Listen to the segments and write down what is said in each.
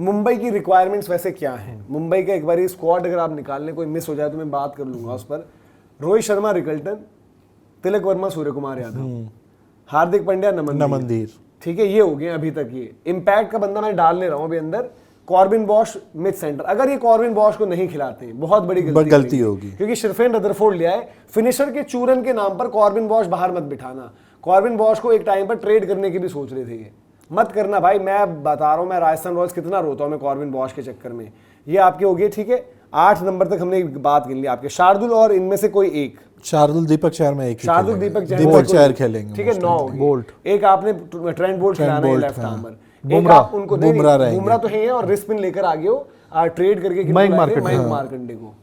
मुंबई की रिक्वायरमेंट्स वैसे क्या हैं? मुंबई का एक बार स्क्वाड अगर आप निकालने कोई मिस हो जाए तो मैं बात कर लूंगा उस पर। रोहित शर्मा रिकल्टन, तिलक वर्मा सूर्य कुमार यादव, हार्दिक पांड्या नमनदीर, ठीक है, ये हो गए अभी तक। ये इम्पैक्ट का बंदा मैं डाल ले रहा हूँ अभी अंदर, कॉर्बिन बॉश मिड सेंटर। अगर ये कॉर्बिन बॉश को नहीं खिलाते बहुत बड़ी गलती होगी, क्योंकि शिरफेन रदरफोर्ड लिया है। फिनिशर के चूरन के नाम पर कॉर्बिन बॉश बाहर मत बिठाना। कॉर्बिन बॉश को एक टाइम पर ट्रेड करने की भी सोच रहे थे, ये मत करना भाई। मैं बता रहा हूं, मैं राजस्थान रॉयल्स कितना रोता हूं मैं कॉर्बिन बॉश के चक्कर में। ये आपके हो गए, ठीक है। 8 नंबर तक हमने बात कर ली आपके। शार्दुल और इनमें से कोई एक, शार्दुल दीपक चहर में एक, शार्दुल दीपक चहर खेलेंगे, ठीक है। 9 बोल्ट, एक आपने ट्रेंट बोल्ट खिलाना है लेफ्ट आर्मर, उनको बुमराह तो है और रिस्पिन लेकर आ गए हो ट्रेड करके मयंक मार्कंडे को,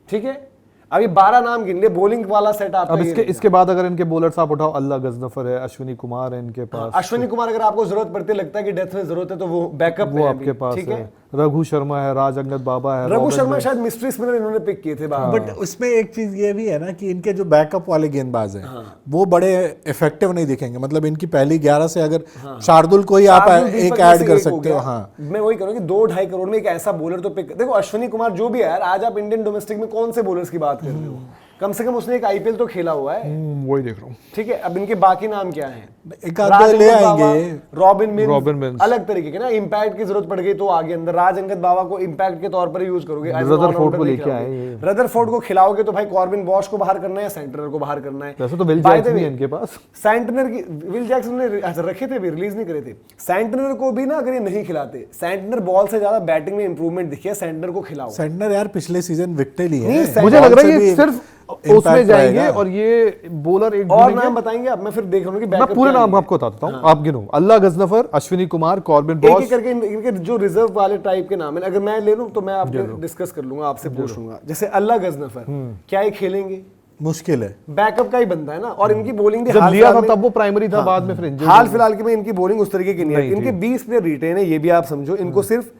ठीक है। अभी 12 नाम गिन लिए, बॉलिंग वाला सेट आपका। अब इसके बाद अगर इनके बॉलर्स आप उठाओ, अल्लाह गजनफर है, अश्विनी कुमार है इनके पास। अश्विनी कुमार अगर आपको जरूरत पड़ती है, लगता है कि डेथ में जरूरत है, तो वो बैकअप वो आपके पास है। रघु शर्मा है, राज अंगद बाबा है। रघु शर्मा शायद मिस्ट्री स्पिनर इन्होंने पिक किए थे, बट उसमें एक चीज ये भी है ना कि इनके जो बैकअप वाले गेंदबाज हैं वो बड़े इफेक्टिव नहीं दिखेंगे। मतलब इनकी पहली 11 से अगर शार्दुल को ही आप एक ऐड कर सकते हो। हाँ, मैं वही करूँ कि 2-2.5 करोड़ में एक ऐसा बॉलर तो पिक। देखो अश्विनी कुमार जो भी है यार, आज आप इंडियन डोमेस्टिक में कौन से बॉलर्स की बात कर रहे हो? कम से कम उसने एक आईपीएल तो खेला हुआ है। वही देख रहा हूँ, ठीक है। अब इनके बाकी नाम क्या हैं? एक आध ले आएंगे, रॉबिन मिन्स अलग तरीके के ना, इंपैक्ट की जरूरत पड़ गई तो आगे अंदर राज अंगद बाबा को इंपैक्ट के तौर पर यूज करोगे। रदरफोर्ड को लेके आए, रदरफोर्ड को खिलाओगे तो भाई कॉर्बिन बॉश को बाहर करना है, सेंटनर को बाहर करना है। वैसे तो विल जैक्सन भी इनके पास, सेंटनर की विल जैक्सन ने रखे थे भी, रिलीज नहीं करे थे। सेंटनर को भी ना अगर ये नहीं खिलाते, सेंटनर बॉल से ज्यादा बैटिंग में इंप्रूवमेंट दिखी है, सेंटनर को खिलाओ। सेंटनर यार पिछले सीजन विकेट ली है, मुझे लग रहा है ये सिर्फ उसमें जाएंगे। और ये बॉलर एक और नाम बताएंगे आप, मैं फिर देख रहा हूँ कि मैं पूरे नाम आपको बताता हूँ, आप गिनो। अल्लाह गजनफर, अश्विनी कुमार, कॉर्बिन बॉश, एक करके इनके जो रिजर्व वाले टाइप के नाम है, अगर मैं ले लूं तो मैं आपको डिस्कस कर लूंगा, आपसे पूछ लूंगा। जैसे अल्लाह गजनफर, क्या ये खेलेंगे? मुश्किल है, बैकअप का ही बंदा है ना। और इनकी बॉलिंग भी जब लिया था तब वो प्राइमरी था, बाद में फिर हाल फिलहाल में इनकी बॉलिंग उस तरीके की नहीं है। इनके 20 प्लेयर रिटेन है, ये भी आप समझो। इनको सिर्फ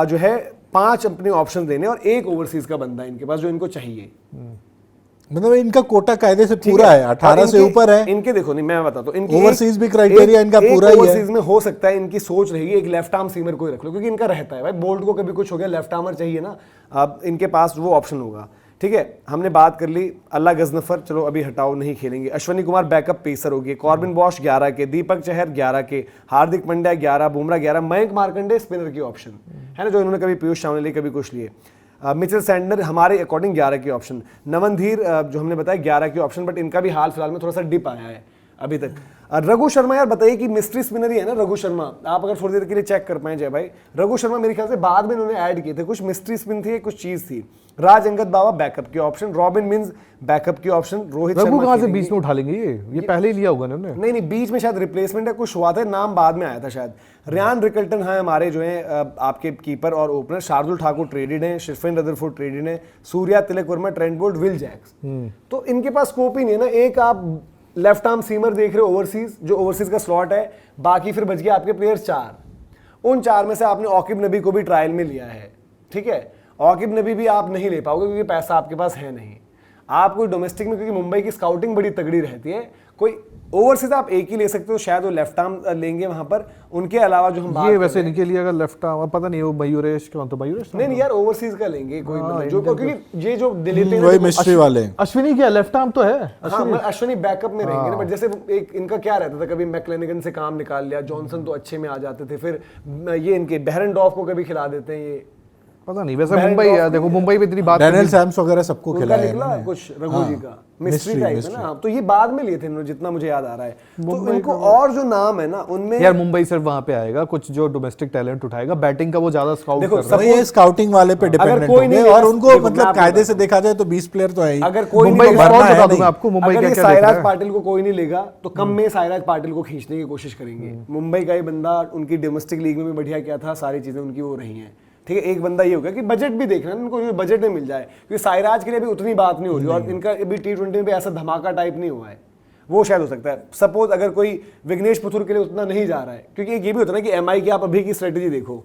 जो है 5 अपने ऑप्शन देने और 1 ओवरसीज का बंदा इनके पास जो इनको चाहिए। मतलब इनका कोटा कायदे से पूरा है, 18 से ऊपर है इनके। देखो नहीं, मैं बताता हूँ, ओवरसीज भी क्राइटेरिया इनका पूरा ही है। ओवरसीज में हो सकता है इनकी सोच रहेगी एक लेफ्ट आर्म सीमर को ही रख लो, क्योंकि इनका रहता है भाई बोल्ट को कभी कुछ हो गया, लेफ्ट आर्मर चाहिए ना, अब इनके पास वो ऑप्शन होगा। ठीक है, हमने बात कर ली अल्लाह गजनफर, चलो अभी हटाओ, नहीं खेलेंगे। अश्विनी कुमार बैकअप पेसर होगी, कॉर्बिन बॉश 11 के, दीपक चहर 11 के, हार्दिक पांड्या 11, बुमराह 11, मयंक मार्कंडे स्पिनर की ऑप्शन है ना, जो इन्होंने कभी पीयूष चावला लिए, कभी कुछ लिए। मिचेल सैंडनर हमारे अकॉर्डिंग 11 की ऑप्शन, नमनधीर जो हमने बताया 11 की ऑप्शन, बट इनका भी हाल फिलहाल में थोड़ा सा डिप आया है अभी तक। रघु शर्मा, यार बताइए कि मिस्ट्री स्पिनर ही है ना रघु शर्मा, आप अगर थोड़ी देर के लिए चेक कर पाए जय भाई, रघु शर्मा मेरे ख्याल से बाद में इन्होंने ऐड किए थे, कुछ मिस्ट्री स्पिन थी, कुछ चीज थी। राज अंगद बाबा बैकअप की ऑप्शन, रॉबिन मिन्स बैकअप की ऑप्शन, रोहित शर्मा कहां से बीच में उठा लेंगे? ये पहले ही लिया होगा ना उन्होंने? नहीं, बीच में शायद रिप्लेसमेंट है, कुछ हुआ था, नाम बाद में आया था शायद। रियान रिकल्टन है हमारे जो है आपके कीपर और ओपनर, शार्दुल ठाकुर ट्रेडेड है, शिरफेन रदरफोर्ड ट्रेडेड है, Surya, Tilak Varma, Trent Boult, Will Jacks. तो इनके पास स्कोप ही नहीं है ना। एक आप लेफ्ट आर्म सीमर देख रहे हो ओवरसीज, जो ओवरसीज का स्लॉट है, बाकी फिर बच गया आपके प्लेयर्स 4। उन 4 में से आपने औकिब नबी को भी ट्रायल में लिया है, ठीक है। औकिब नबी भी आप नहीं ले पाओगे क्योंकि पैसा आपके पास है नहीं। आप कोई डोमेस्टिक में, क्योंकि मुंबई की स्काउटिंग बड़ी तगड़ी रहती है, कोई ओवरसीज आप एक ही ले सकते हो, शायद वो लेफ्ट आर्म लेंगे वहां पर। उनके अलावा जो हम ये वैसे इनके लिए अगर लेफ्ट आर्म, पता नहीं वो मयूरेश कौन था, मयूरेश नहीं यार, ओवरसीज का लेंगे कोई मतलब जो, क्योंकि ये जो दिलेते हैं वही मिस्ट्री वाले। अश्विनी क्या लेफ्ट आर्म तो है, अश्विनी बैकअप में रहेंगे ना, बट जैसे एक इनका क्या रहता था, कभी मैक्लेनिगन से काम निकाल लिया, जॉनसन तो अच्छे में आ जाते थे, फिर ये इनके बेहरनडॉर्फ को कभी खिला देते हैं, ये पता नहीं। वैसे मुंबई है, देखो मुंबई में इतनी बात, डैनियल सैम्स वगैरह सबको खिलाया है कुछ रघु जी का मिस्ट्री टाइप है ना। तो ये बाद में लिए थे इन्होंने, जितना मुझे याद आ रहा है। तो इनको और जो नाम है ना उनमें, यार मुंबई सिर्फ वहां पे आएगा, कुछ जो डोमेस्टिक टैलेंट उठाएगा, बैटिंग का वो ज्यादा स्काउट कर रहा है, ये स्काउटिंग वाले पे डिपेंडेंट होंगे। और उनको मतलब कायदे से देखा जाए तो 20 प्लेयर तो है ही। अगर कोई मुंबई बता दूं मैं आपको, मुंबई अगर साइराज पाटिल को कोई नहीं लेगा तो कम में साइराज पाटिल को खींचने की कोशिश करेंगे। मुंबई का ही बंदा, उनकी डोमेस्टिक लीग में भी बढ़िया क्या था, सारी चीजें उनकी वो रही हैं, ठीक है। एक बंदा ये होगा कि बजट भी देखना, इनको बजट में मिल जाए, क्योंकि साइराज के लिए भी उतनी बात नहीं हो रही, और इनका अभी T20 में भी ऐसा धमाका टाइप नहीं हुआ है, वो शायद हो सकता है। सपोज अगर कोई विघ्नेश पुथुर के लिए उतना नहीं जा रहा है, क्योंकि एक ये भी होता है ना कि एमआई की आप अभी की स्ट्रेटेजी देखो,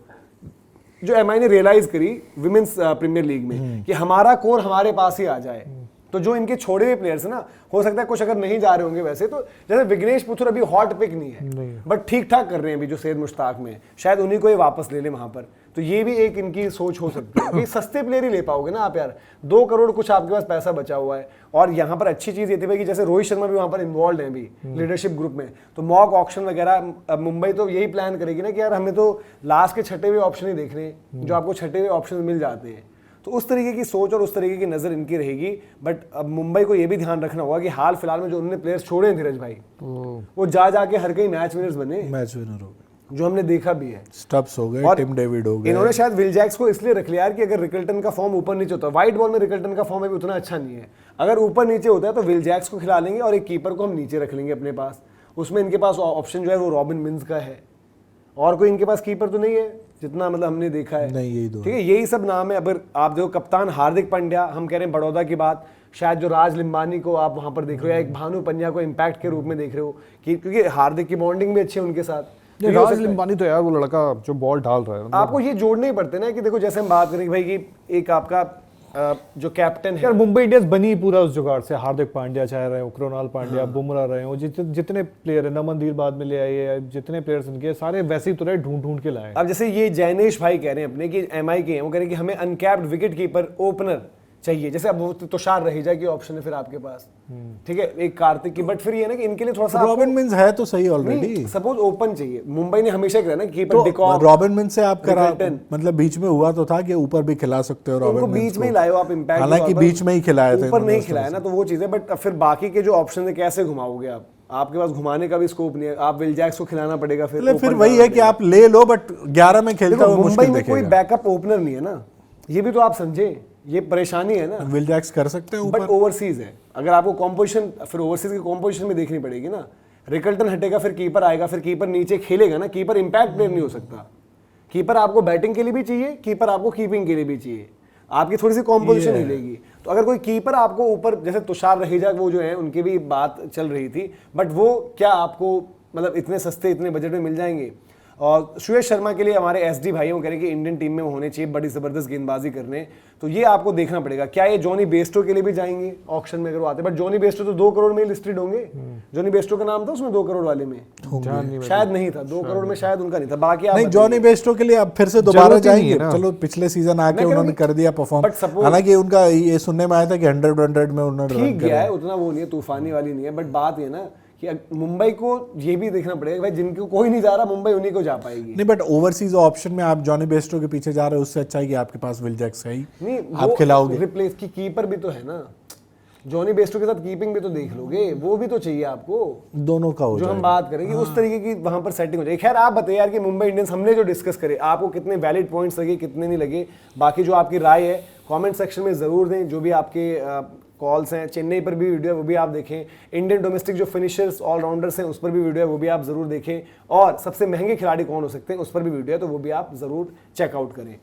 जो एमआई ने रियलाइज करी विमेंस प्रीमियर लीग में कि हमारा कोर हमारे पास ही आ जाए, तो जो इनके छोड़े हुए प्लेयर्स है ना, हो सकता है कुछ अगर नहीं जा रहे होंगे वैसे, तो जैसे विघ्नेश पुथुर अभी हॉट पिक नहीं है, बट ठीक ठाक कर रहे हैं अभी जो सैयद मुश्ताक में, शायद उन्हीं को ही वापस ले ले वहां पर। तो ये भी एक इनकी सोच हो सकती है कि सस्ते प्लेयर ही ले पाओगे ना आप यार, 2 करोड़ कुछ आपके पास पैसा बचा हुआ है। और यहाँ पर अच्छी चीज ये थी भाई कि जैसे रोहित शर्मा भी वहां पर इन्वॉल्व है अभी लीडरशिप ग्रुप में, तो मॉक ऑक्शन वगैरह अब मुंबई तो यही प्लान करेगी ना कि यार हमें तो लास्ट के छठे हुए ऑप्शन ही देखने हैं, जो आपको छठे हुए ऑप्शन मिल जाते हैं। तो उस तरीके की सोच और उस तरीके की नजर इनकी रहेगी। बट अब मुंबई को ये भी ध्यान रखना होगा कि हाल फिलहाल में जो उन्होंने प्लेयर्स छोड़े हैं धीरज भाई, वो जा जाके हर कहीं मैच विनर्स बने, मैच विनर हो गए, जो हमने देखा भी है। स्टब्स हो गए, टिम डेविड हो गए। इन्होंने शायद विल जैक्स को इसलिए रख लिया यार कि अगर रिकल्टन का फॉर्म ऊपर नीचे होता है, व्हाइट बॉल में रिकल्टन का फॉर्म अभी उतना अच्छा नहीं है, अगर ऊपर नीचे होता है तो विल जैक्स को खिला लेंगे और एक कीपर को हम नीचे रख लेंगे अपने पास। उसमें इनके पास ऑप्शन जो है वो रॉबिन मिन्स का है, और कोई इनके पास कीपर तो नहीं है जितना मतलब हमने देखा है। नहीं, यही दो। ठीक है, यही सब नाम है। अगर आप देखो कप्तान हार्दिक पांड्या, हम कह रहे हैं बड़ौदा की बात, शायद जो राज लिम्बानी को आप वहां पर देख रहे हो, या एक भानु पंड्या को इम्पैक्ट के रूप में देख रहे हो, कि क्योंकि हार्दिक की बॉन्डिंग भी अच्छी है उनके साथ। तो ये हो राज सकता है। लिम्बानी तो यार वो लड़का जो बॉल डाल रहा है, मतलब आपको ये जोड़ने ही पड़ते ना कि देखो जैसे हम बात करें भाई कि एक आपका जो कैप्टन है, यार मुंबई इंडियंस बनी पूरा उस जुगाड़ से। हार्दिक पांड्या चाहे रहे हो, कृणाल पांड्या, बुमराह रहे हो, जितने प्लेयर है, नमनदीप बाद में ले आए, जितने प्लेयर्स इनके सारे वैसे ही तो रहे, ढूंढ ढूंढ के लाए। अब जैसे ये जैनेश भाई कह रहे हैं अपने कि एमआई के हैं, वो कह रहे हैं कि हमें अनकैप्ड विकेट कीपर ओपनर चाहिए। जैसे अब वो तुषार रहेजा की ऑप्शन है फिर आपके पास, ठीक है, एक कार्तिक की, बट फिर ये ना कि इनके लिए थोड़ा सा रॉबिन मिन्स है तो सही ऑलरेडी। सपोज ओपन चाहिए, मुंबई ने हमेशा कहा ना कीपर तो डिकॉक, रॉबिन मिन्स से आप करा, रिकल्टन। मतलब बीच में हुआ तो था कि ऊपर भी खिला सकते हो उनको रॉबिन मिन्स बीच में ही लाए हो आप इम्पैक्ट, हालांकि बीच में ही खिलाए थे, ऊपर नहीं खिलाया ना, तो वो चीज़ है। बट फिर बाकी के जो ऑप्शन है कैसे घुमाओगे आप, आपके पास घुमाने का भी स्कोप नहीं है, आप विल जैक्स को खिलाना पड़ेगा फिर फिर वही है कि आप ले लो, बट 11 में खेलता हुआ मुंबई मुश्किल में कोई दिखेगा। बैकअप ओपनर नहीं है ना, ये भी तो आप समझे, ये परेशानी है ना। विल जैक्स कर सकते हैं बट ऊपर, ओवरसीज है, अगर आपको कॉम्पोजिशन, फिर ओवरसीज की कॉम्पोजिशन में देखनी पड़ेगी ना। रिकल्टन हटेगा, फिर कीपर आएगा, फिर कीपर नीचे खेलेगा ना, कीपर इंपैक्ट प्लेयर नहीं हो सकता। कीपर आपको बैटिंग के लिए भी चाहिए, कीपर आपको कीपिंग के लिए भी चाहिए, आपकी थोड़ी सी कॉम्पोजिशन हिलेगी। तो अगर कोई कीपर आपको ऊपर, जैसे तुषार रहेजा वो जो है उनकी भी बात चल रही थी, बट वो क्या आपको मतलब इतने सस्ते इतने बजट में मिल जाएंगे। और सुयश शर्मा के लिए हमारे एसडी भाई वो कह रहे हैं कि इंडियन टीम में होने चाहिए, बड़ी जबरदस्त गेंदबाजी करने, तो ये आपको देखना पड़ेगा। क्या ये जॉनी बेस्टो के लिए भी जाएंगे ऑक्शन में अगर वो आते, बट जॉनी बेस्टो तो 2 करोड़ में लिस्टेड होंगे। जॉनी बेस्टो का नाम था उसमें 2 करोड़ वाले में, शायद नहीं था 2 करोड़ में, शायद उनका नहीं था। बाकी आप नहीं, जॉनी बेस्टो के लिए अब फिर से दोबारा जाएंगे। चलो पिछले सीजन आके उन्होंने कर दिया परफॉर्म, हालांकि उनका ये सुनने में आया था कि 100 में उन्होंने ठीक गया है, उतना वो नहीं है, तूफानी वाली नहीं है। बट बात ये ना कि मुंबई को ये भी देखना पड़ेगा भाई, जिनको कोई नहीं जा रहा मुंबई उन्हीं को जा पाएगी। नहीं, बट ओवरसीज ऑप्शन में आप जॉनी बेस्टो के पीछे जा रहे हो, उससे अच्छा है कि आपके पास विल जैक्स है ही, नहीं आप खिलाओगे। रिप्लेस की कीपर भी तो है ना, जॉनी बेस्टो के साथ कीपिंग भी तो देख लोगे, वो भी तो चाहिए आपको, दोनों का हो जो हम जाएगा। बात करेंगे उस तरीके की वहां पर सेटिंग हो जाएगी। खैर आप बताइए यार कि मुंबई इंडियंस हमने जो डिस्कस करे आपको कितने वैलिड पॉइंट्स लगे, कितने नहीं लगे। बाकी जो आपकी राय है कमेंट सेक्शन में जरूर दें। जो भी आपके कॉल्स हैं, चेन्नई पर भी वीडियो है वो भी आप देखें, इंडियन डोमेस्टिक जो फिनिशर्स ऑलराउंडर्स हैं उस पर भी वीडियो है वो भी आप जरूर देखें, और सबसे महंगे खिलाड़ी कौन हो सकते हैं उस पर भी वीडियो है तो वो भी आप जरूर चेकआउट करें।